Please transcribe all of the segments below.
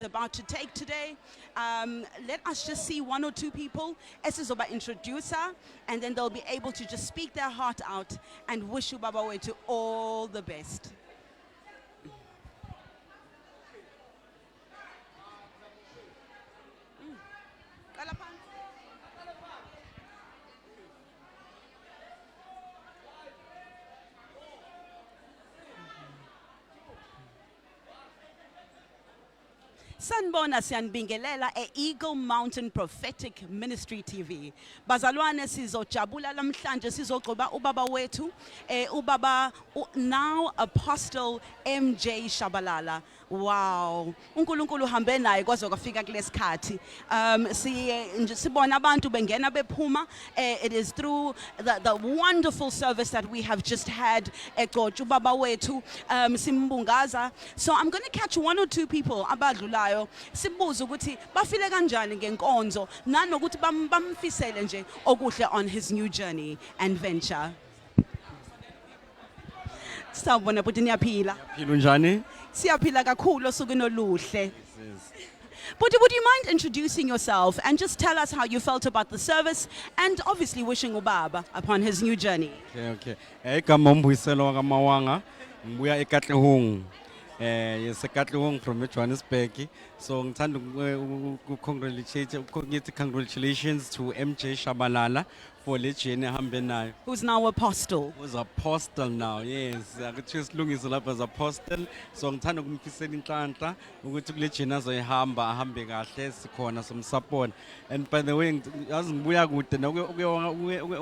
about to take today. Let us just see one or two people. Esizoba introduce her, and then they'll be able to just speak their heart out and wish Ubaba Wethu all the best. Sanibona siyanibingelela Eagle Mountain Prophetic Ministry TV. Bazalwane sizojabula namhlanje sizogcoba ubaba wethu ubaba now Apostle MJ Tshabalala. Wow. uNkulunkulu uhambe naye kwaze kwafika kulesikhathi. Sibona abantu bengena bephuma. It is through the wonderful service that we have just had egcotsha ubaba wethu simbungaza. So I'm going to catch one or two people abadlulayo sibuza ukuthi bafile kanjani ngenkonzo nanokuthi bamfisele nje okuhle on his new journey and venture. Sawubona buti niyaphila? Philo njani? Siyaphila kakhulu osukwini oluhle. But would you mind introducing yourself and just tell us how you felt about the service and obviously wishing ubaba upon his new journey? Okay. Igama uMbuyiselo kaMawanga, ngibuya eKatlehong. Yes, eKatlehong from Johannesburg. So ngithanda congratulations to MJ Tshabalala for le journey ahambe nayo. Who's now apostle? Who's apostle now? Yes, akuthi silungise lapha as apostle. So ngithanda ukumfisela inhlanhla ukuthi kule journey azoyihamba ahambe kahle sikhona somsupport. And by the way, yazi ngibuya kude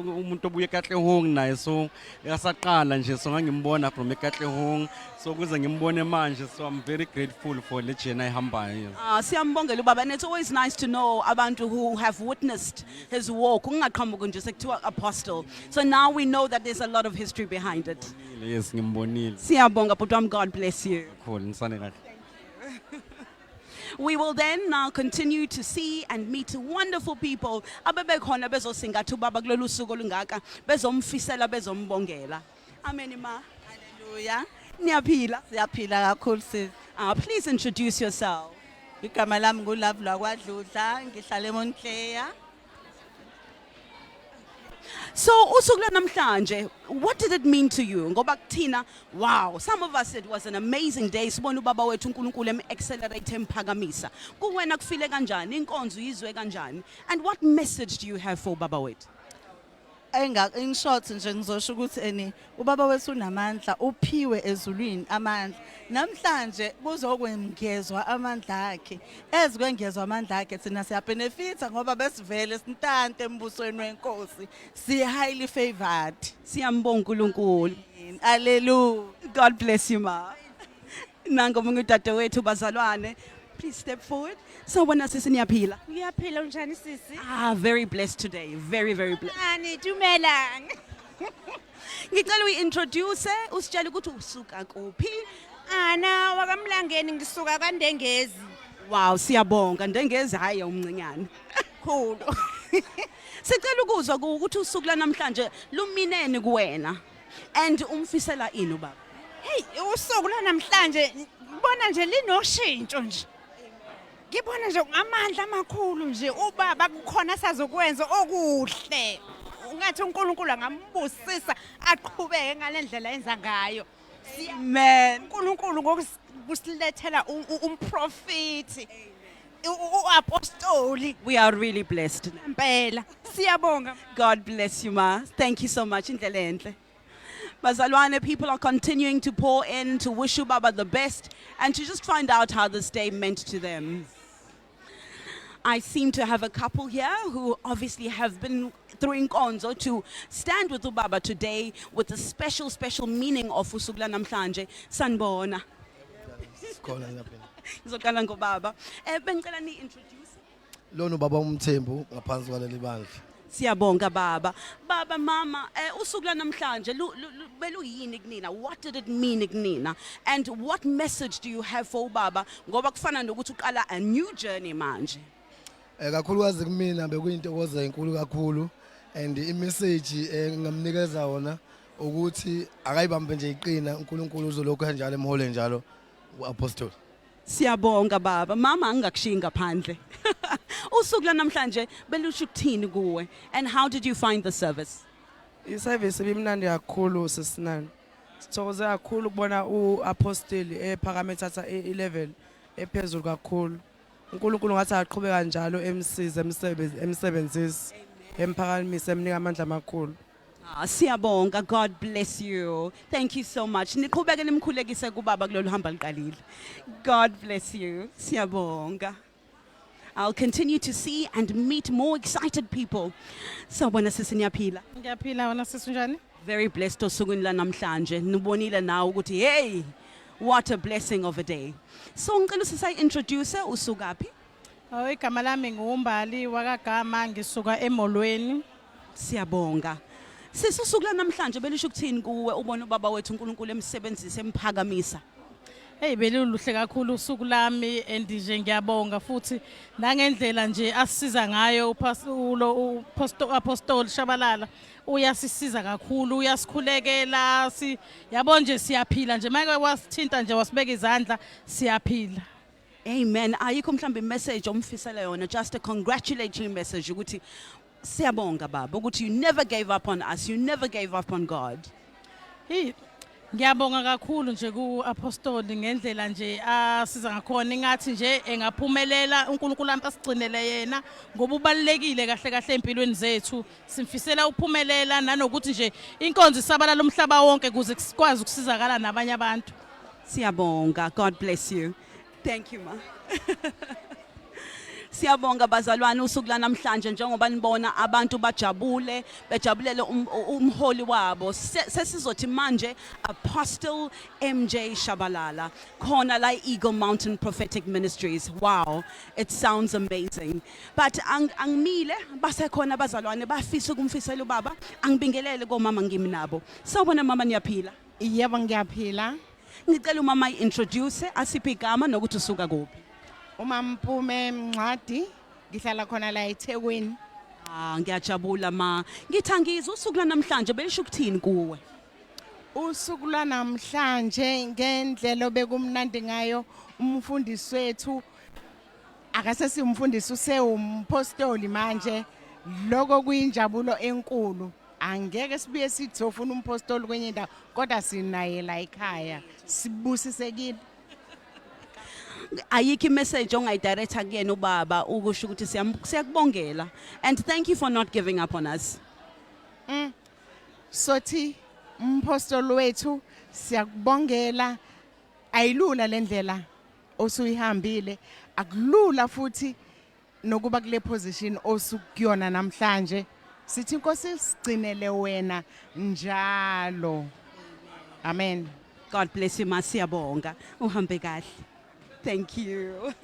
umuntu obuye eKatlehong naye so yasaqala nje so ngangimbona from eKatlehong. So kuze ngimbone manje, so I'm very grateful for le journey ayihambayo. Siyambongela ubaba, and it's always nice to know abantu who have witnessed his walk. Kungaqhamuki nje sekuthiwa apostle. So now we know that there's a lot of history behind it. Yes, ngimbonile. Siyabonga bhuti wami, God bless you. Cool, nisane kahle. We will then now continue to see and meet wonderful people abebekhona bezosingatha ubaba kulolu suku olungaka bezomfisela bezombongela. Amen ma. Hallelujah. Niyaphila? Siyaphila kakhulu sis. Please introduce yourself. Igama lami nguLavula kwaDludla, ngihlala eMontclair. So usuku namhlanje, what did it mean to you? Ngoba kuthina, wow, some of us it was an amazing day. Sibona ubaba wethu uNkulunkulu accelerate emphakamisa. Kuwena kufile kanjani? Inkonzo izwe kanjani? And what message do you have for ubaba wethu? In short nje ngizosho ukuthi ubaba wethu unamandla, uphiwe ezulwini amandla. Namhlanje kuzokwengezwa amandla akhe. Ezikwengezwa amandla akhe thina siyabenefita ngoba besivele sintante embusweni wenkosi. Si highly favored. Siyambonga uNkulunkulu. Hallelujah. God bless you ma. Nango mungu dadewethu bazalwane. Please step forward. So when sisi niyaphila? Ngiyaphila unjani sisi? Very blessed today. Very, very blessed. Ani dumelang. Ngicela uyi-introduce, usitshele ukuthi usuka kuphi? Ana wakamlangeni ngisuka kaNdengezi. Wow, siyabonga. Ndengezi hayi umncinyane. Khulu. Sicela ukuzwa ukuthi usuku lanamhlanje lumineni kuwena. And umfisela ini ubaba? Hey, usuku lanamhlanje ngibona nje linoshintsho nje. Ngibona nje amandla amakhulu nje ubaba kukhona sazokwenza okuhle. Ungathi uNkulunkulu angambusisa aqhubeke ngalendlela enza ngayo. Amen. uNkulunkulu ngokusilethela umprofeti. Uapostoli. We are really blessed. Impela. Siyabonga. God bless you ma. Thank you so much. Indlela enhle. Bazalwane, people are continuing to pour in to wish ubaba the best and to just find out how this day meant to them. I seem to have a couple here who obviously have been through inkonzo to stand with ubaba today with the special meaning of usuku namhlanje. Sanibona. Ngizoqala ngobaba. Bengicela ni-introduce. Lona ubaba uMthembu ngaphansi kwaleli bandla. Siyabonga baba. Baba mama, usuku namhlanje beluyini kunina? What did it mean kunina? And what message do you have for ubaba ngoba kufana nokuthi uqala a new journey manje? Kakhulukazi kumina bekuyintokozo enkulu kakhulu and imessage ngamnikeza wona ukuthi akayibambe nje iqina uNkulunkulu uzolokho kanjalo emhole njalo uapostle. Siyabonga baba, mama angakushiyi ngaphandle. Usuku lanamhlanje belusho ukuthini kuwe, and how did you find the service? Isevisi bimnandi kakhulu sisinani. Sithokoze kakhulu ukubona uapostoli ephakame thatha level ephezulu kakhulu. uNkulunkulu ngathi aqhubeka njalo emsize emsebenzisi emphakamise emnika amandla amakhulu. Siyabonga, God bless you. Thank you so much. Niqhubeke nimkhulekise kubaba kulolu hamba liqalile. God bless you. Siyabonga. I'll continue to see and meet more excited people. Sawubona sisi niyaphila. Ngiyaphila wena sisi njani? Very blessed osukwini lanamhlanje. Nibonile nawe ukuthi hey, what a blessing of a day. So ngicela introduce usukaphi? Igama lami nguMbali wakagama ngisuka eMolweni. Siyabonga. Sisi usuku lanamhlanje belisho ukuthini kuwe ubona ubaba wethu uNkulunkulu emsebenzisa emphakamisa? Hey beluluhle kakhulu usuku lami and nje ngiyabonga futhi nangendlela nje asisiza ngayo uapostoli Tshabalala uyasisiza kakhulu uyasikhulekela yabo nje siyaphila nje manje wasithinta nje wasibeka izandla siyaphila. Amen. Ayikho mhlambe imessage omfisela yona, just a congratulatory message ukuthi siyabonga baba ukuthi you never gave up on us, you never gave up on God. Ngiyabonga kakhulu nje kuapostoli ngendlela nje asiza ngakhona ingathi nje engaphumelela uNkulunkulu asigcinele yena ngoba ubalekile kahle kahle empilweni zethu simfisela uphumelela nanokuthi nje inkonzo isabalala umhlaba wonke kuze sikwazi ukusizakala nabanye abantu. Siyabonga. God bless you. Thank you ma. Siyabonga bazalwane usuku lanamhlanje njengoba nibona abantu bejabulele umholi wabo. Sesizothi manje Apostle MJ Tshabalala khona la Eagle Mountain Prophetic Ministries. Wow, it sounds amazing. But angimile basekhona bazalwane bafisa ukumfisela ubaba angibingelele komama ngimi nabo. Sawubona mama niyaphila? Yebo ngiyaphila. Ngicela umama introduce asiphe igama nokuthi usuka kuphi. Uma Mphume Mncadi ngihlala khona la eThekwini. Ngiyajabula ma. Ngithangizwe usuku lanamhlanje belisho ukuthini kuwe? Usuku lwanamhlanje ngendlela obekumnandi ngayo umfundisi wethu akasesimfundisi usewumpostoli manje lokho kuyinjabulo enkulu. Angeke sibuye sithi sofuna umpostoli kwenye indawo kodwa sinaye la ekhaya sibusisekile. Ayikho message ongayidirecta kuyena ubaba ukusho ukuthi siyakubongela and thank you for not giving up on us. Sothi umpostoli wethu siyakubongela ayilula lendlela osuyihambile akulula futhi nokuba kule position osukuyona namhlanje sithi inkosi sigcinele wena njalo. Amen. God bless you ma. Siyabonga uhambe kahle. Thank you.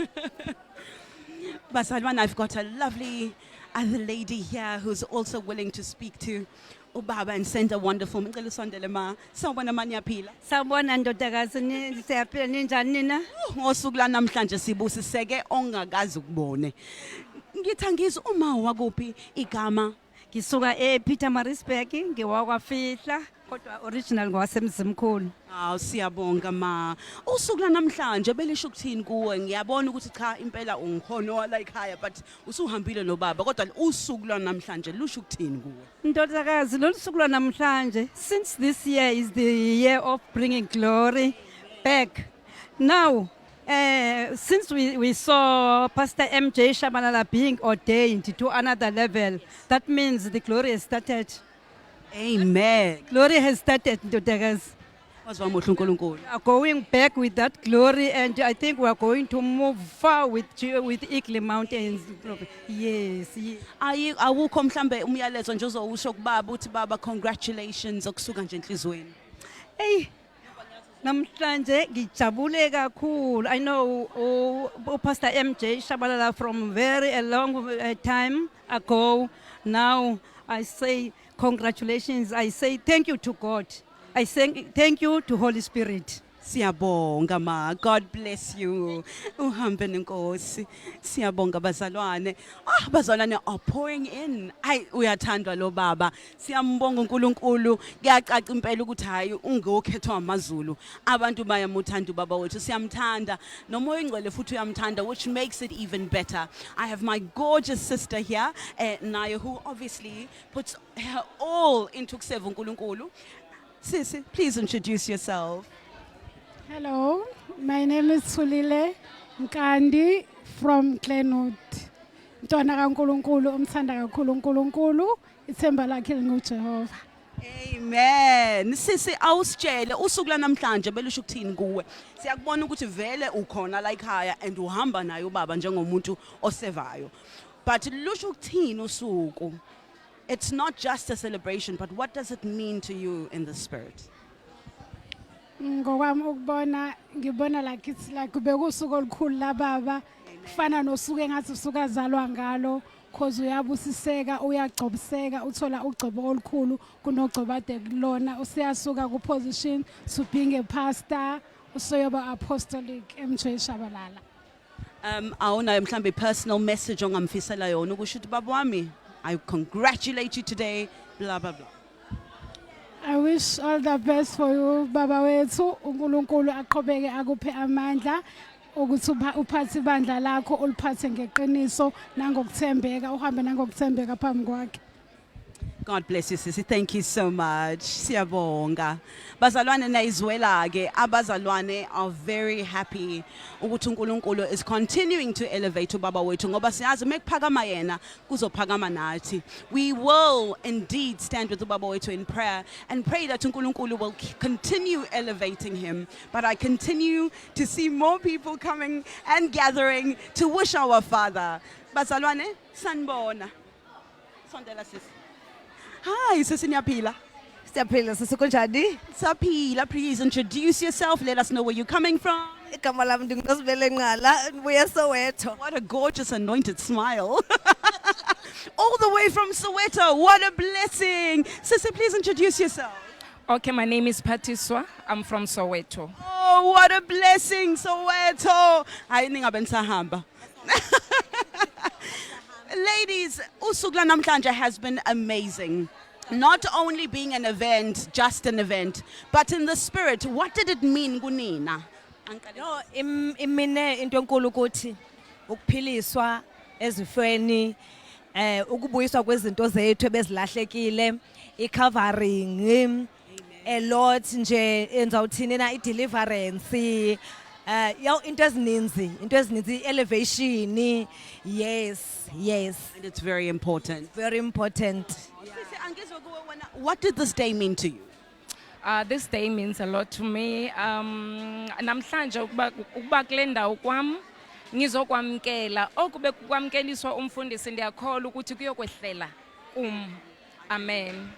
Bazalwane, I've got a lovely other lady here who's also willing to speak to ubaba and send a wonderful. Ngicela usondele ma. Sawubona ma niyaphila? Sawubona ndodakazi siyaphila ninjani nina? Ngosuku lanamhlanje sibusiseke ongakazi ukubone. Ngithangizwe uma wakuphi igama? Ngisuka ePietermaritzburg ngiwakwafihla kodwa original ngwasemzimkhulu. Siyabonga ma. Usuku lanamhlanje belisho ukuthini kuwe? Ngiyabona ukuthi cha impela ungikhono wala ekhaya but usuhambile nobaba kodwa usuku lanamhlanje lusho ukuthini kuwe? Ndodakazi lolusuku lwanamhlanje since this year is the year of bringing glory back. Now since we saw Pastor MJ Tshabalala being ordained to another level, that means the glory has started. Amen. Glory has started, ndodakazi. We are going back with that glory and I think we are going to move far with Eagle Mountains. Yes. Awukho mhlambe umyalezo nje uzowusho kubaba uthi baba congratulations okusuka nje enhlizweni. Hey. Namhlanje ngijabule kakhulu. I know Pastor MJ Tshabalala from a long time ago. Now I say congratulations. I say thank you to God. I say thank you to Holy Spirit. Siyabonga ma. God bless you. Uhambe nenkosi. Siyabonga bazalwane. Bazalwane are pouring in. Ay uyathandwa lo baba. Siyambonga uNkulunkulu. Kuyacaca impela ukuthi hayi ungokhethwa amaZulu. Abantu bayamuthanda ubaba wethu. Siyamthanda. Nomoya ingcwele futhi uyamthanda, which makes it even better. I have my gorgeous sister here, Naya, who obviously puts her all into kuseva uNkulunkulu. Sisi, please introduce yourself. Hello, my name is Sulile Nkandi from Glenwood. Ntwana kaNkulunkulu, umthanda kakhulu uNkulunkulu, ithemba lakhe linguJehova. Amen. Sisi awusitshele usuku lanamhlanje belusho ukuthini kuwe. Siyakubona ukuthi vele ukhona la ekhaya and uhamba naye ubaba njengomuntu osevayo. But lusho ukuthini usuku? It's not just a celebration, but what does it mean to you in the spirit? Ngokwami ukubona ngibona like it's like bekusuku olukhulu lababa kufana nosuku engathi usuka azalwa ngalo cause uyabusiseka uyagcobiseka uthola ugcobo olukhulu kunogcobo ade kulona usiyasuka ku position to being a pastor usoyoba apostolic Tshabalala. Awunayo mhlambe personal message ongamfisela yona ukusho ukuthi baba wami I congratulate you today blah blah blah. I wish all the best for you baba wethu uNkulunkulu aqhubeke akuphe amandla ukuthi uphathe ibandla lakho uliphathe ngeqiniso nangokuthembeka uhambe nangokuthembeka phambi kwakhe. God bless you, Sisi. Thank you so much. Siyabonga. Bazalwane naizwela ke abazalwane are very happy ukuthi uNkulunkulu is continuing to elevate ubaba wethu ngoba siyazi mekuphakama yena kuzophakama nathi. We will indeed stand with ubaba wethu in prayer and pray that uNkulunkulu will continue elevating him. But I continue to see more people coming and gathering to wish our father. Bazalwane sanibona. Sondela Sisi. Hi, Sisi Nyaphila. Siyaphila sisi kunjani? Saphila, please introduce yourself. Let us know where you're coming from. Igama lami ndinqosibele Nqala, ngibuya Soweto. What a gorgeous anointed smile. All the way from Soweto. What a blessing. Sisi, please introduce yourself. Okay, my name is Patiswa. I'm from Soweto. Oh, what a blessing, Soweto. Hayi ningabe nisahamba. Ladies, usuku lanamhlanje has been amazing. Not only being an event, just an event, but in the spirit, what did it mean kunina? No, imine into enkulu ukuthi ukuphiliswa ezifweni ukubuyiswa kwezinto zethu ebezilahlekile, i-covering, a lot nje enza uthini na i-deliverance. Into ezininzi elevation. Yes. And it's very important. Very important. What did this day mean to you? This day means a lot to me. Namhlanje ukuba kule ndawo kwam ngizokwamkela okube kwamkeliswa umfundisi ndiyakholwa ukuthi kuyokwehlela Amen.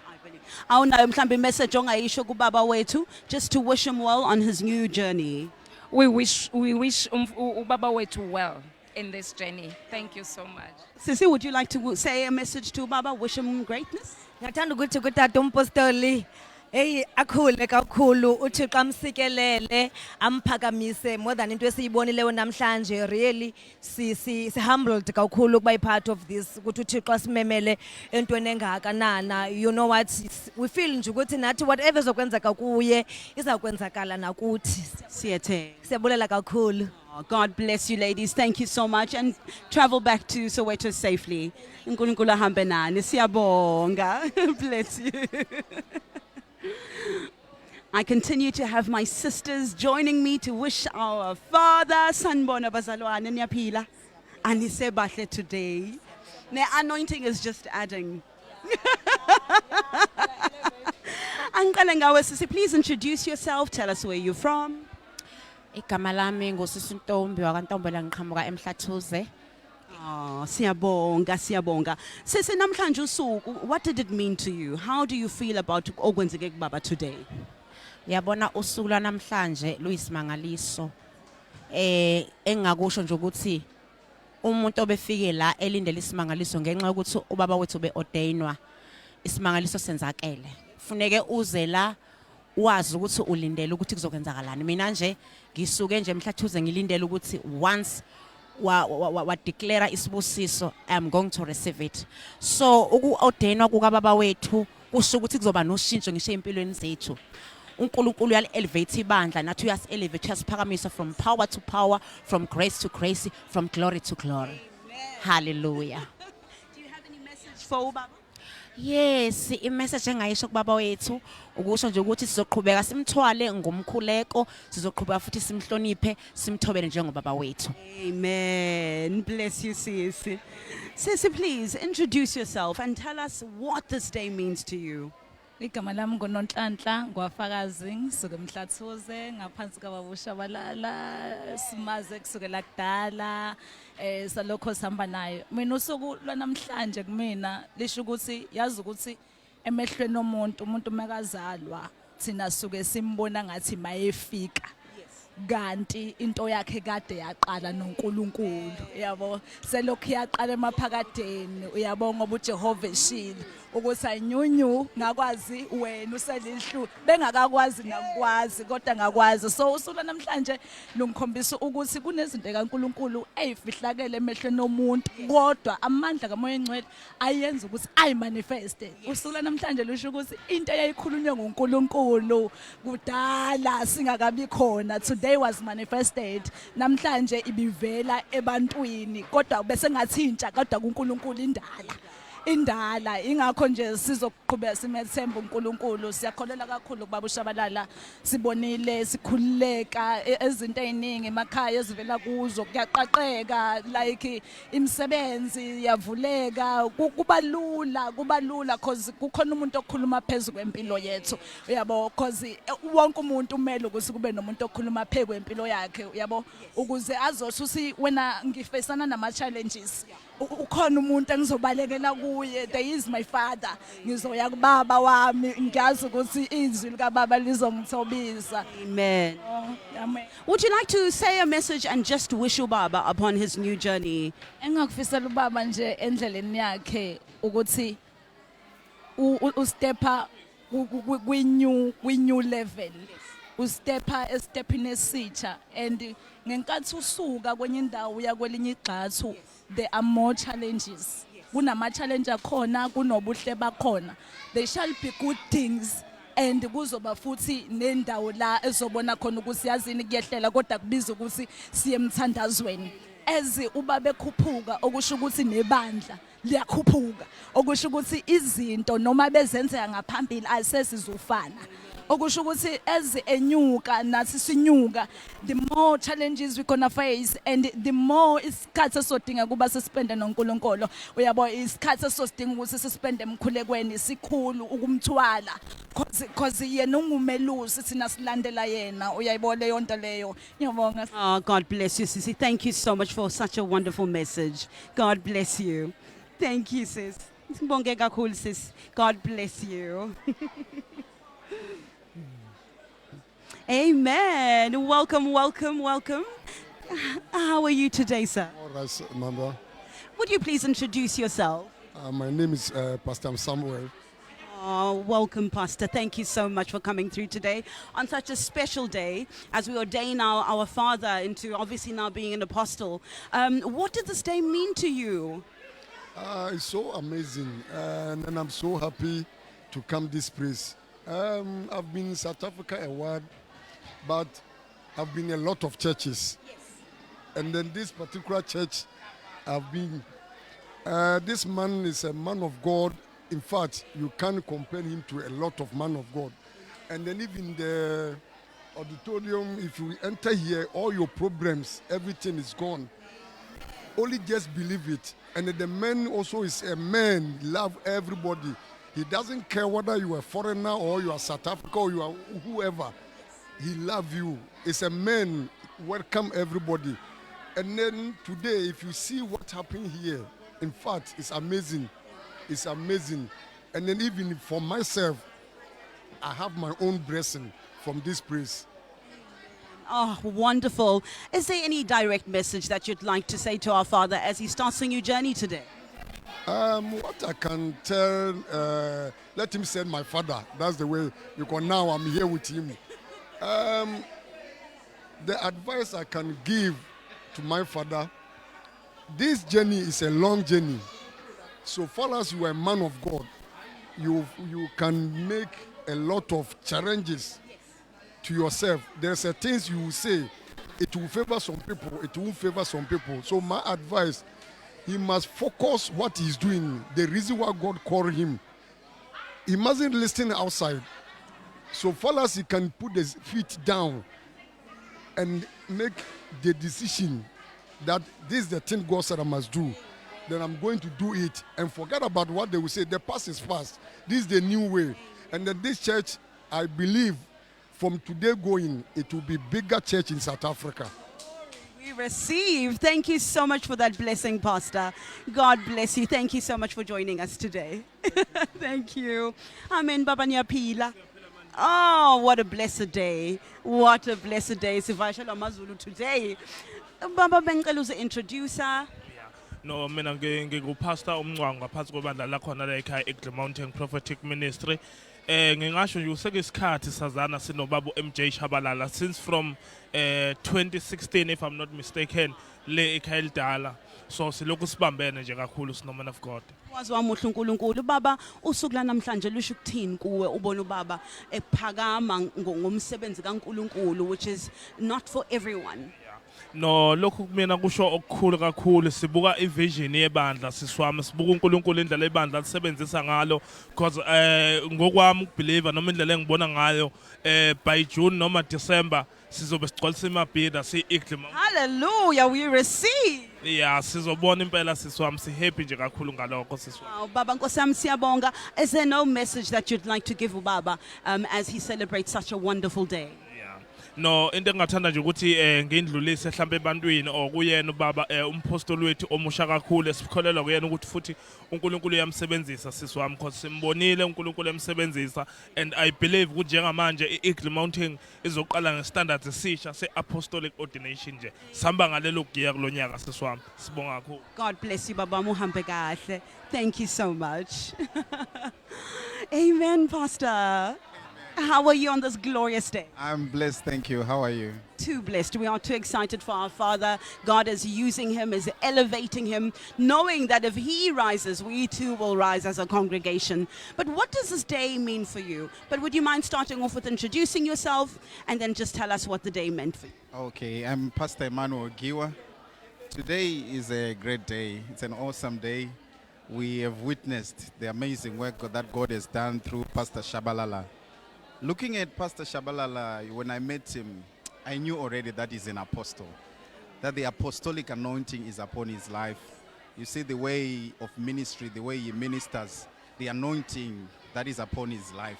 Awunayo mhlambe message ongayisho kubaba wethu just to wish him well on his new journey. We wish ubaba wethu well in this journey. Thank you so much. Sisi, would you like to say a message to Baba, wish him greatness? Ngathanda ukuthi kutata umpostoli akhule kakhulu uThixo amsikelele amphakamise more than into esiyibonileyo namhlanje. Really si humbled kakhulu kuba part of this ukuthi uThixo asimemele entweni engakanana. You know what, we feel nje ukuthi nathi whatever ezokwenzeka kuye izakwenzakala nakuthi. Siyabulela kakhulu. God bless you, ladies. Thank you so much, and travel back to Soweto safely. Nkulunkulu ahambe nani. Siyabonga. Bless you. I continue to have my sisters joining me to wish our father, Sanbona Bazalwane Nyaphila, and Bahle today. The anointing is just adding. Ankalengawe Sisi, please introduce yourself. Tell us where you're from. Igama lami ngusisi Ntombi wakwaNtombela ngiqhamuka eMhlathuze. Siyabonga. Sisi namhlanje usuku, what did it mean to you? How do you feel about okwenzeke kubaba today? Yabona usuku lwanamhlanje luyisimangaliso. Engakusho nje ukuthi umuntu obefike la elindele isimangaliso ngenxa ukuthi ubaba wethu beordainwa isimangaliso senzakele. Funeke uze la wazi ukuthi ulindele ukuthi kuzokwenzakalani. Mina nje ngisuke nje emhlathuze ngilindele ukuthi once wa declare isibusiso, I'm going to receive it. So uku-ordainwa kukababa wethu kusho ukuthi kuzoba noshintsho ngisho empilweni zethu. uNkulunkulu uyali-elevate ibandla nathi uyasi-elevate uyasiphakamisa from power to power, from grace to grace, from glory to glory. Hallelujah. Do you have any message for ubaba? Yes, imessage engayisho kubaba wethu ukusho nje ukuthi sizoqhubeka simthwale ngomkhuleko, sizoqhubeka futhi simhloniphe, simthobele njengobaba wethu. Amen. Bless you, Sisi. Sisi, please introduce yourself and tell us what this day means to you. Igama lami ngoNonhlanhla ngwafakazi ngisuke eMhlathuze ngaphansi kababa Tshabalala simaze kusukela kudala salokho sihamba naye. Mina usuku lwanamhlanje kumina lisho ukuthi yazi ukuthi emehlweni umuntu mekazalwa thina suke simbona ngathi mayefika. Kanti into yakhe kade yaqala noNkulunkulu yabo selokhu yaqala emaphakadeni uyabo ngoba uJehova eshilo ukuthi anyunyu ngakwazi wena uselihlu bengakakwazi nakwazi kodwa ngakwazi. So usuku namhlanje lungikhombisa ukuthi kunezinto kaNkulunkulu ezifihlakele emehlweni omuntu kodwa amandla kaMoya eNgcwele ayenza ukuthi ayimanifeste. Usuku namhlanje lusho ukuthi into eyayikhulunywe ngoNkulunkulu kudala singakabi khona today was manifested. Namhlanje ibivela ebantwini kodwa bese ngathi intsha kodwa kuNkulunkulu indala ingakho nje sizoqhubeka simethemba uNkulunkulu. Siyakholela kakhulu kubaba uShabalala, sibonile sikhululeka ezinto eziningi emakhaya ezivela kuzo kuyaqaqeka like imisebenzi yavuleka kuba lula cause kukhona umuntu okhuluma phezulu kwempilo yethu uyabo cause wonke umuntu umele ukuthi kube nomuntu okhuluma phezulu kwempilo yakhe uyabo ukuze azothi wena ngifacana nama challenges ukhona umuntu engizobalekela kuye. There is my father. Ngizoya kubaba wami ngiyazi ukuthi izwi likababa lizongithobisa. Amen. Amen. Would you like to say a message and just wish ubaba upon his new journey? Engakufisela ubaba nje endleleni yakhe ukuthi ustepa kwi-new level. Ustepa estepini esitsha and ngenkathi usuka kwenye indawo uya kwelinye igxathu there are more challenges. Kunama challenge akhona kunobuhle bakhona. There shall be good things and kuzoba futhi nendawo la ezobona khona ukuthi yazini kuyehlela kodwa kubiza ukuthi siye emthandazweni. Ezi ubaba ekhuphuka okusho ukuthi nebandla liyakhuphuka okusho ukuthi izinto noma bezenzeka ngaphambili asesizofana. Okusho ukuthi as enyuka nathi sinyuka, the more challenges we gonna face and the more isikhathi esodinga kuba sispende noNkulunkulu uyabo isikhathi esosidinga ukuthi sispende emkhulekweni sikhulu ukumthwala cause yena ungumelusi thina silandela yena uyayibona leyo nto leyo. Ngiyabonga. Oh, God bless you, Sisi. Thank you so much for such a wonderful message. God bless you. Thank you, sis. Ngibonge kakhulu, sis. God bless you. Amen. Welcome. How are you today, sir? All right, Mamba. Would you please introduce yourself? My name is Pastor Samuel. Oh, welcome, Pastor. Thank you so much for coming through today on such a special day as we ordain our father into obviously now being an apostle. What did this day mean to you? It's so amazing, and I'm so happy to come this place. I've been in South Africa a while, but I've been in a lot of churches. Yes. And then this particular church I've been, this man is a man of God. In fact, you can't compare him to a lot of man of God. And then even the auditorium, if you enter here, all your problems, everything is gone. Only just believe it. And the man also is a man, love everybody. He doesn't care whether you are a foreigner or you are South Africa or you are whoever. He loves you. It's a man, welcome everybody. And then today, if you see what happened here, in fact, it's amazing. It's amazing. And then even for myself, I have my own blessing from this place. Oh, wonderful. Is there any direct message that you'd like to say to our father as he starts a new journey today? What I can tell, let him send my father. That's the way, because now I'm here with him. The advice I can give to my father, this journey is a long journey. So far as you are a man of God, you can make a lot of challenges to yourself. There's a things you will say, it will favor some people, it won't favor some people. So my advice, he must focus what he's doing, the reason why God called him. He mustn't listen outside. So far as he can put his feet down and make the decision that this is the thing God said I must do, then I'm going to do it and forget about what they will say. The past is past. This is the new way. And then this church, I believe, from today going, it will be bigger church in South Africa. We receive. Thank you so much for that blessing, Pastor. God bless you. Thank you so much for joining us today. Thank you. Amen. Baba Nyapila. Oh, what a blessed day. What a blessed day. Sivashalo Mazulu today. Baba Bengelu's introducer. No, mina ngingupastor umncwangu ngaphansi kwebandla lakhona la ekhaya eGle Mountain Prophetic Ministry. Ngingasho nje usekisikhathi sazana sinobaba MJ Tshabalala since from 2016 if I'm not mistaken le ekhaya elidala. So silokhu sibambene nje kakhulu sinoman of God. Wazi wamuhle uNkulunkulu baba usuku la namhlanje lusho ukuthini kuwe ubona ubaba ephakama ngomsebenzi kaNkulunkulu which is not for everyone. No lokhu kumina kusho okukhulu kakhulu sibuka ivision yebandla siswami sibuka uNkulunkulu indlela ebandla lisebenzisa ngalo because ngokwami ukubelieve noma indlela engibona ngayo by June noma December sizobe sigcwalisa imabhida si-Eagle Mountain. Hallelujah, we receive. Yeah, sizobona impela siswami si happy nje kakhulu ngalokho siswami. Wow, Baba Nkosami siyabonga. Is there no message that you'd like to give Ubaba as he celebrates such a wonderful day? No, into engathanda nje ukuthi ngindlulise mhlambe ebantwini okuyena ubaba umpostoli wethu omusha kakhulu esikholelwa kuyena ukuthi futhi uNkulunkulu uyamsebenzisa siswami because simbonile uNkulunkulu emsebenzisa and I believe ukuthi njengamanje iEagle Mountain izoqala ngestandards esisha seapostolic ordination nje sihamba ngalelo giya kulonyaka siswami sibonga kakhulu. God bless you Baba muhambe kahle. Thank you so much. Amen, Pastor. How are you on this glorious day? I'm blessed, thank you. How are you? Too blessed. We are too excited for our Father. God is using him, is elevating him, knowing that if he rises, we too will rise as a congregation. But what does this day mean for you? But would you mind starting off with introducing yourself and then just tell us what the day meant for you? Okay, I'm Pastor Emmanuel Giwa. Today is a great day. It's an awesome day. We have witnessed the amazing work that God has done through Pastor Tshabalala. Looking at Pastor Tshabalala, when I met him, I knew already that he's an apostle, that the apostolic anointing is upon his life. You see the way of ministry, the way he ministers, the anointing that is upon his life.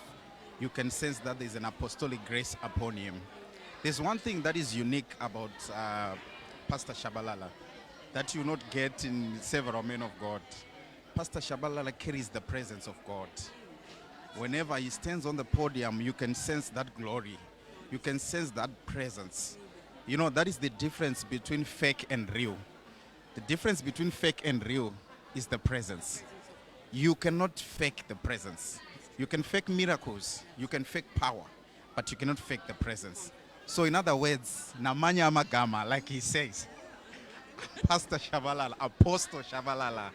You can sense that there's an apostolic grace upon him. There's one thing that is unique about Pastor Tshabalala that you not get in several men of God. Pastor Tshabalala carries the presence of God. Whenever he stands on the podium, you can sense that glory. You can sense that presence. You know, that is the difference between fake and real. The difference between fake and real is the presence. You cannot fake the presence. You can fake miracles, you can fake power, but you cannot fake the presence. So in other words, namanya amagama, like he says, Pastor Tshabalala, Apostle Tshabalala,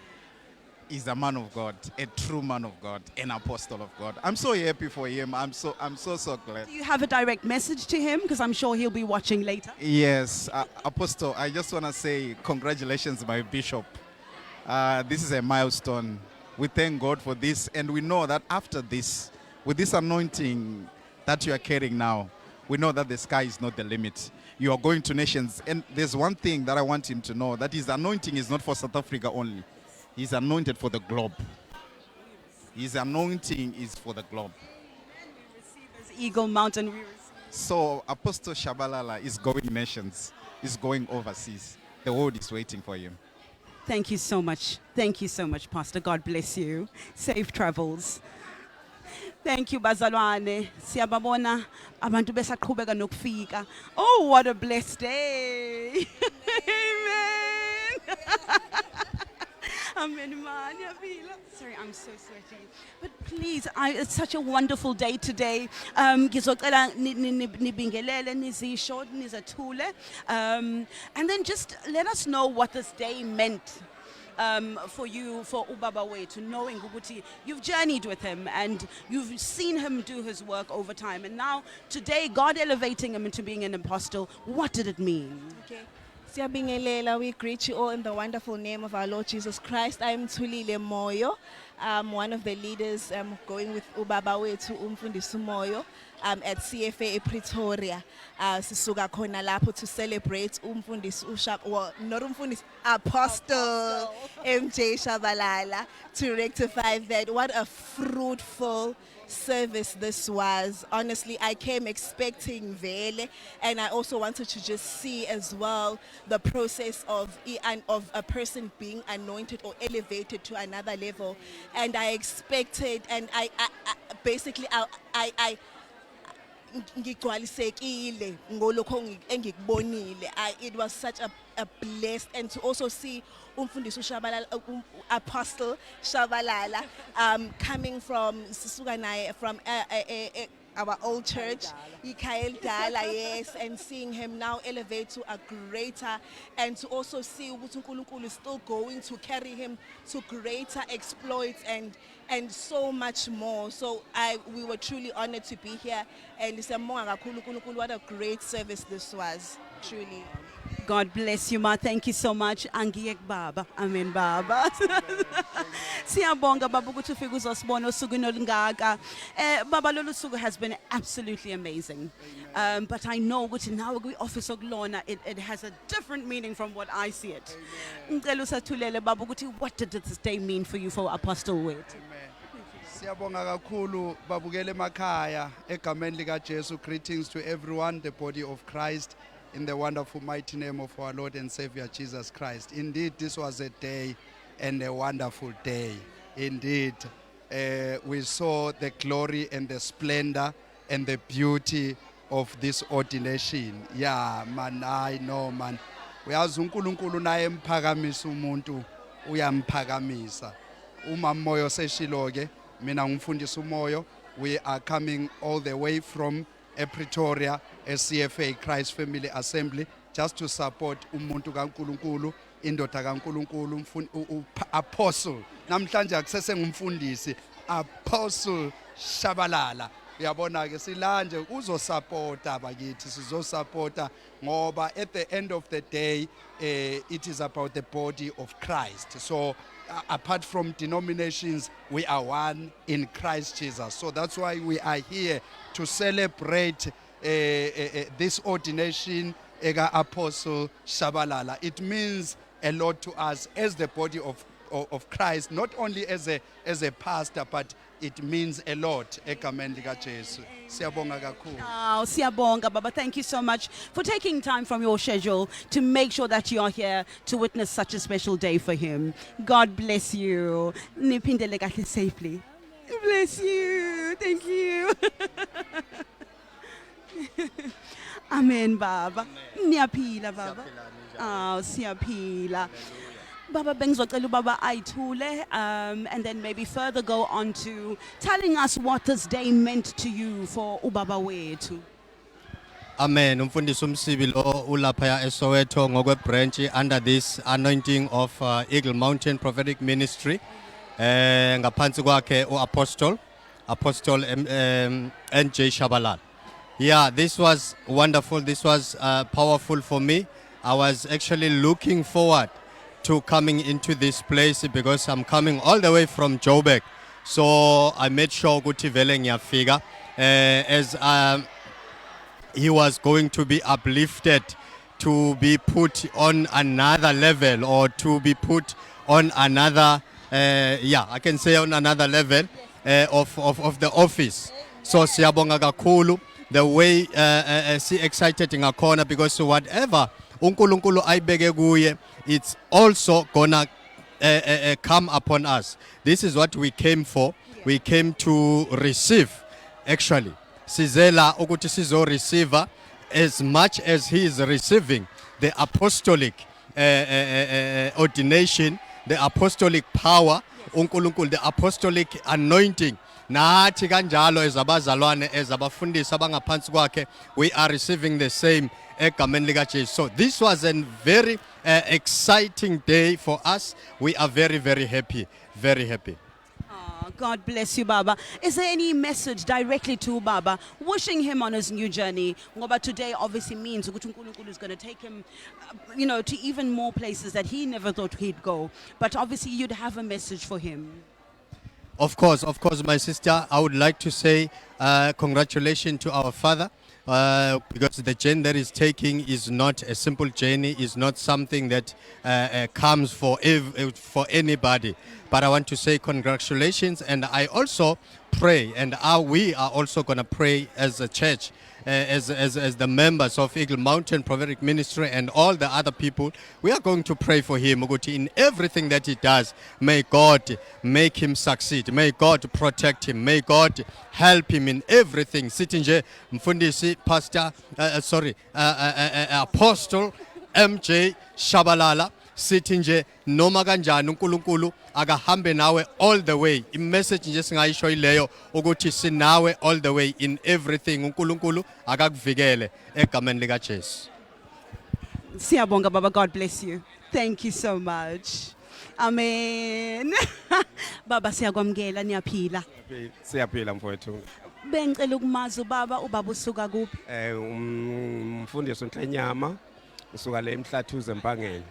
is a man of God, a true man of God, an apostle of God. I'm so happy for him. I'm so glad. Do you have a direct message to him? Because I'm sure he'll be watching later. Yes, Apostle, I just want to say congratulations, my bishop. This is a milestone. We thank God for this, and we know that after this, with this anointing that you are carrying now, we know that the sky is not the limit. You are going to nations. And there's one thing that I want him to know, that his anointing is not for South Africa only. He's anointed for the globe. His anointing is for the globe. Eagle Mountain. So Apostle Tshabalala is going nations, is going overseas. The world is waiting for him. Thank you so much. Thank you so much, Pastor. God bless you. Safe travels. Thank you, bazalwane. Siyababona abantu besaqhubeka nokufika. Oh, what a blessed day. Amen. Amen, man. Sorry, I'm so sweaty. But please, it's such a wonderful day today. Ngizocela nibingelele nizisho nizethule. And then just let us know what this day meant. For you, for Ubaba Wethu, knowing ukuthi you've journeyed with him and you've seen him do his work over time. And now, today, God elevating him into being an apostle. What did it mean? Okay. Siyabingelela, we greet you all in the wonderful name of our Lord Jesus Christ. I'm Thulile Moyo. I'm one of the leaders going with Ubaba Wethu Umfundisi Moyo at CFA Pretoria. Sisuka khona lapho to celebrate Umfundisi not Umfundisi, Apostle MJ Tshabalala, to rectify that. What a fruitful service this was. Honestly, I came expecting vele, and I also wanted to just see as well the process of a person being anointed or elevated to another level. And I expected, and I basically ngigcwalisekile ngolokho engikubonile. It was such a blessed, and to also see Umfundisi Tshabalala, Apostle Tshabalala, coming from Sisuka from our old church, Ikael Dala, yes, and seeing him now elevate to a greater, and to also see ukuthi uNkulunkulu is still going to carry him to greater exploits and so much more. So we were truly honored to be here, and what a great service this was, truly. God bless you, ma. Thank you so much. Angiyek baba. Amen, baba. Siyabonga baba ukuthi ufike uzosibona usuku nolungaka. Baba lolu suku has been absolutely amazing. But I know ukuthi now we office okulona it has a different meaning from what I see it. Ngicela usathulele baba ukuthi what did this day mean for you, for Apostle Wethu? Siyabonga kakhulu babukele emakhaya egameni lika Jesu. Greetings to everyone, the body of Christ, in the wonderful mighty name of our Lord and Savior Jesus Christ. Indeed, this was a day and a wonderful day. Indeed, we saw the glory and the splendor and the beauty of this ordination. Yeah, man, I know, man. Uyazi uNkulunkulu naye emphakamisa umuntu uyamphakamisa. Uma Moyo seshilo ke, mina ngumfundisi uMoyo. We are coming all the way from Pretoria, a CFA Christ Family Assembly, just to support umuntu kaNkulunkulu, indoda kaNkulunkulu, Apostle. Namhlanje akusese ngumfundisi, Apostle Tshabalala. Uyabona ke silanje uzosupporta bakithi, sizosupporta ngoba at the end of the day it is about the body of Christ. So apart from denominations, we are one in Christ Jesus. So that's why we are here to celebrate this ordination, Apostle Tshabalala. It means a lot to us as the body of Christ, not only as a pastor, but it means a lot. Siyabonga kakhulu. Oh, siyabonga, Baba. Thank you so much for taking time from your schedule to make sure that you are here to witness such a special day for him. God bless you. Niphindele kahle safely. Bless you. Thank you. Amen, Baba. Niyaphila, Baba. Oh, siyaphila. Baba bengizocela Baba ayithule and then maybe further go on to telling us what this day meant to you for Ubaba Wethu. Amen. Umfundisi umsibi lo ulapha eSoweto ngokwe branch under this anointing of Eagle Mountain Prophetic Ministry. Ngaphansi kwakhe uApostle NJ Tshabalala. Yeah, this was wonderful. This was powerful for me. I was actually looking forward to coming into this place because I'm coming all the way from Joburg. So I made sure ukuthi vele ngiyafika as he was going to be uplifted, to be put on another level, or to be put on another I can say on another level of the office. So siyabonga kakhulu the way si excited ngakhona, because whatever uNkulunkulu ayibeke kuye, it's also gonna come upon us. This is what we came for. We came to receive. Actually, sizela ukuthi sizo receiver as much as he is receiving the apostolic ordination. the apostolic power, uNkulunkulu, the apostolic anointing. Nathi kanjalo ezabazalwane ezabafundisi abangaphansi kwakhe, we are receiving the same egameni lika Jesu. So this was a very exciting day for us. We are very, very happy, very happy. God bless you, Baba. Is there any message directly to Baba, wishing him on his new journey? Ngoba today obviously means ukuthi uNkulunkulu is going to take him, to even more places that he never thought he'd go. But obviously you'd have a message for him. Of course, my sister, I would like to say congratulations to our father. Because the journey that he's taking is not a simple journey, is not something that comes for anybody. But I want to say congratulations, and I also pray, and we are also going to pray as a church, as the members of Eagle Mountain Prophetic Ministry and all the other people. We are going to pray for him in everything that he does. May God make him succeed. May God protect him. May God help him in everything. Sitinje mfundisi pastor apostle MJ Tshabalala sithi nje noma kanjani uNkulunkulu akahambe nawe all the way. Imessage nje singayisho ileyo ukuthi sinawe all the way in everything. uNkulunkulu akakuvikele egameni lika Jesu. Siyabonga Baba, God bless you. Thank you so much. Amen. Baba siyakwamukela, niyaphila. Siyaphila mfowethu. Bengicela ukumazi ubaba usuka kuphi? Umfundisi uNhlenyama usuka le eMhlathuze Empangeni.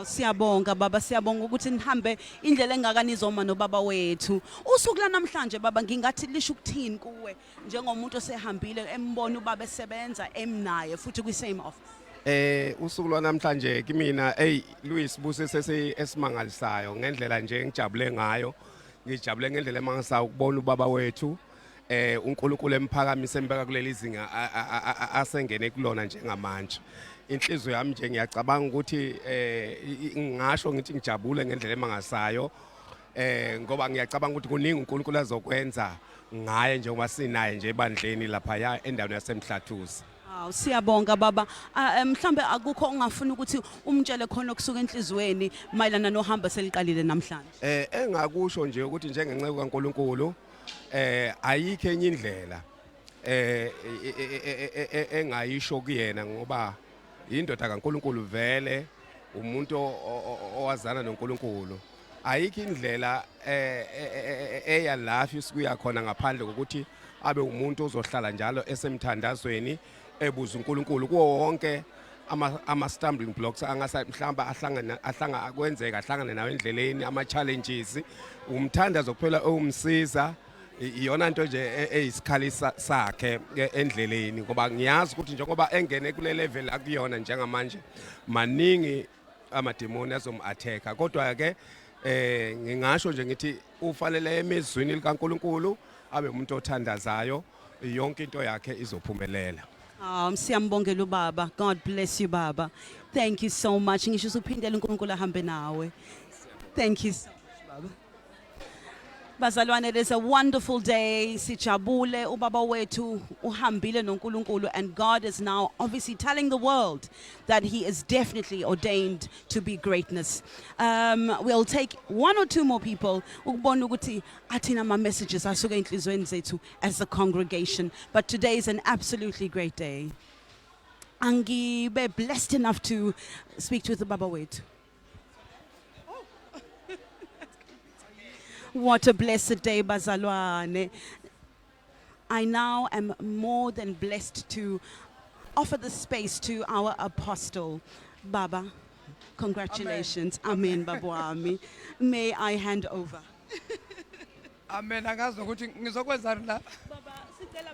Siyabonga Baba, siyabonga ukuthi nihambe indlela engakanizoma nobaba wethu. Usuku la namhlanje Baba ngingathi lisho ukuthini kuwe njengomuntu osehambile embona ubaba esebenza emnaye futhi kwi same office? Usuku lwanamhlanje kimina Louis busise esimangalisayo ngendlela nje ngijabule ngayo. Ngijabule ngendlela emangasayo ukubona ubaba wethu uNkulunkulu emphakamise embeka kuleli zinga asengene kulona njengamanje. Inhliziyo yami nje ngiyacabanga ukuthi ngisho ngithi ngijabule ngendlela emangasayo ngoba ngiyacabanga ukuthi kuningi uNkulunkulu azokwenza ngaye njengoba sinaye nje ebandleni lapha endaweni yaseMhlathuze. Siyabonga Baba. Mhlambe akukho ungafuna ukuthi umtshele khona okusuka enhlizweni mayelana nohamba seliqalile namhlanje? Engakusho nje ukuthi njengenceku kaNkulunkulu ayikho enye indlela engayisho kuyena ngoba indoda kaNkulunkulu vele umuntu owazana noNkulunkulu. Ayikho indlela eyalafi sikuya khona ngaphandle kokuthi abe umuntu ozohlala njalo esemthandazweni ebuza uNkulunkulu kuwo wonke ama stumbling blocks mhlamba ahlanga kwenzeka ahlangane nawe endleleni, ama challenges, umthandazo kuphela owumsiza iyona nto nje eyisikhali sakhe endleleni ngoba ngiyazi ukuthi njengoba engene kule level akuyona njengamanje maningi amademoni azomatheka, kodwa ke ngingasho nje ngithi ufanele emizweni likaNkulunkulu abe umuntu othandazayo, yonke into yakhe izophumelela. Siyambongela ubaba. God bless you Baba. Thank you so much. Ngisho usuphindela uNkulunkulu ahambe nawe. Thank you so much Baba. Bazalwane, it is a wonderful day. Sijabule ubaba wethu uhambile noNkulunkulu, and God is now obviously telling the world that he is definitely ordained to be greatness. We'll take one or two more people ukubona ukuthi athina ama messages asuka enhlizweni zethu as a congregation. But today is an absolutely great day. Angibe blessed enough to speak with the baba wethu. What a blessed day, Bazalwane. I now am more than blessed to offer the space to our apostle, Baba. Congratulations. Amen, Babwami. May I hand over. Amen. Angazi ukuthi ngizokwenzani la. Baba, sicela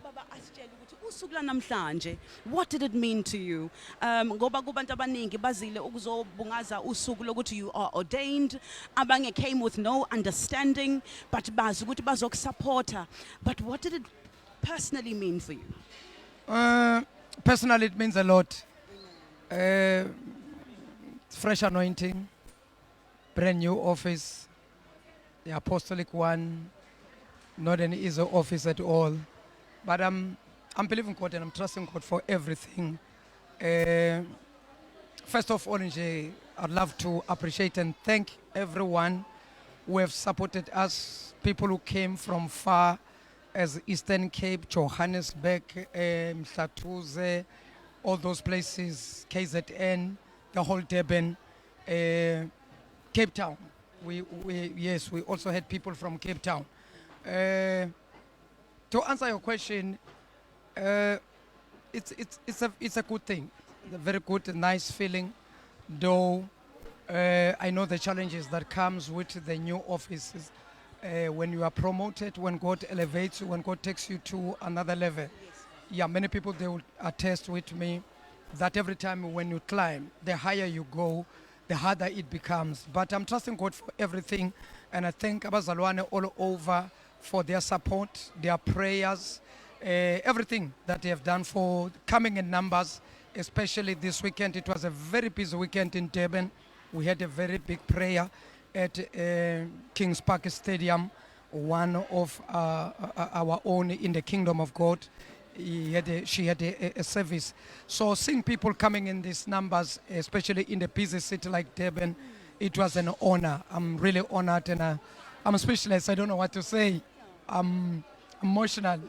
Baba asitshele ukuthi usuku la namhlanje, what did it mean to you? Ngoba kubantu abaningi bazile ukuzobungaza usuku lokuthi you are ordained. Abanye came with no understanding, but bazi ukuthi bazokusupporta. But what did it personally mean for you? Personally, it means a lot. Fresh anointing, brand new office, the apostolic one, not an easy office at all. But I'm believing God and I'm trusting God for everything. First of all, I'd love to appreciate and thank everyone who have supported us, people who came from far as Eastern Cape, Johannesburg, Mhlathuze, all those places, KZN, the whole Durban, Cape Town. Yes, we also had people from Cape Town. To answer your question, it's a good thing, a very good, nice feeling. Though I know the challenges that comes with the new offices. When you are promoted, when God elevates you, when God takes you to another level. Yeah, many people, they will attest with me that every time when you climb, the higher you go, the harder it becomes. But I'm trusting God for everything, and I thank Abazalwane all over for their support, their prayers, everything that they have done for coming in numbers, especially this weekend. It was a very busy weekend in Durban. We had a very big prayer at Kings Park Stadium, one of our own in the Kingdom of God. She had a service. So seeing people coming in these numbers, especially in the busy city like Durban, it was an honor. I'm really honored, and I'm speechless. I don't know what to say. I'm emotional.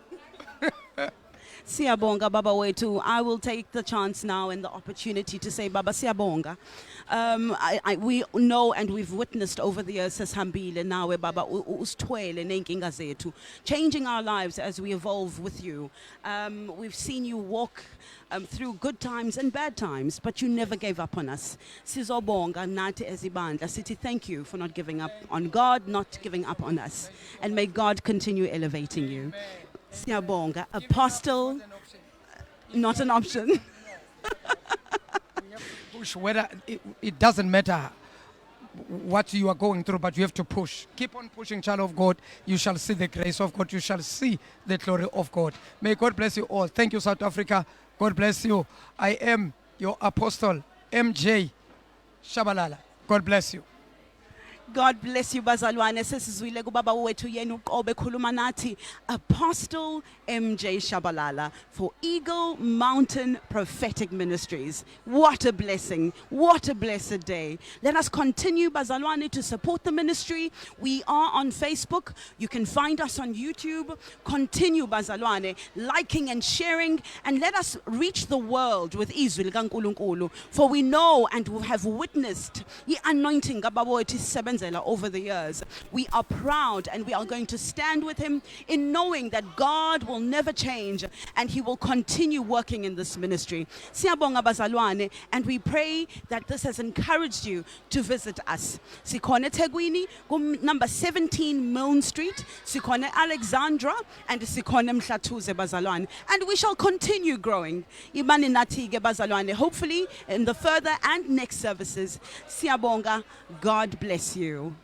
Siyabonga Baba Wetu. I will take the chance now and the opportunity to say Baba Siyabonga. We know and we've witnessed over the years sesihambile nawe Baba usithwele neyinkinga zethu, changing our lives as we evolve with you. We've seen you walk through good times and bad times, but you never gave up on us. Sizobonga nathi ezibandla sithi thank you for not giving up on God, not giving up on us, and may God continue elevating you. Siyabonga. Apostle, not an option. Push, whether it doesn't matter what you are going through, but you have to push. Keep on pushing, child of God. You shall see the grace of God. You shall see the glory of God. May God bless you all. Thank you, South Africa. God bless you. I am your apostle, MJ Tshabalala. God bless you. God bless you bazalwane. Sesizwile kubaba wethu yena uqobe khuluma nathi Apostle MJ Tshabalala for Eagle Mountain Prophetic Ministries. What a blessing. What a blessed day. Let us continue bazalwane to support the ministry. We are on Facebook. You can find us on YouTube. Continue bazalwane liking and sharing, and let us reach the world with izwi likaNkulunkulu, for we know and we have witnessed the anointing kababa wethu isebenzela over the years. We are proud and we are going to stand with him in knowing that God will never change and he will continue working in this ministry. Siyabonga bazalwane, and we pray that this has encouraged you to visit us. Sikhona eThekwini, number 17 Milne Street, sikhona Alexandra, and sikhona Mhlathuze bazalwane. And we shall continue growing. Imani nathi ke bazalwane, hopefully in the further and next services. Siyabonga. God bless you.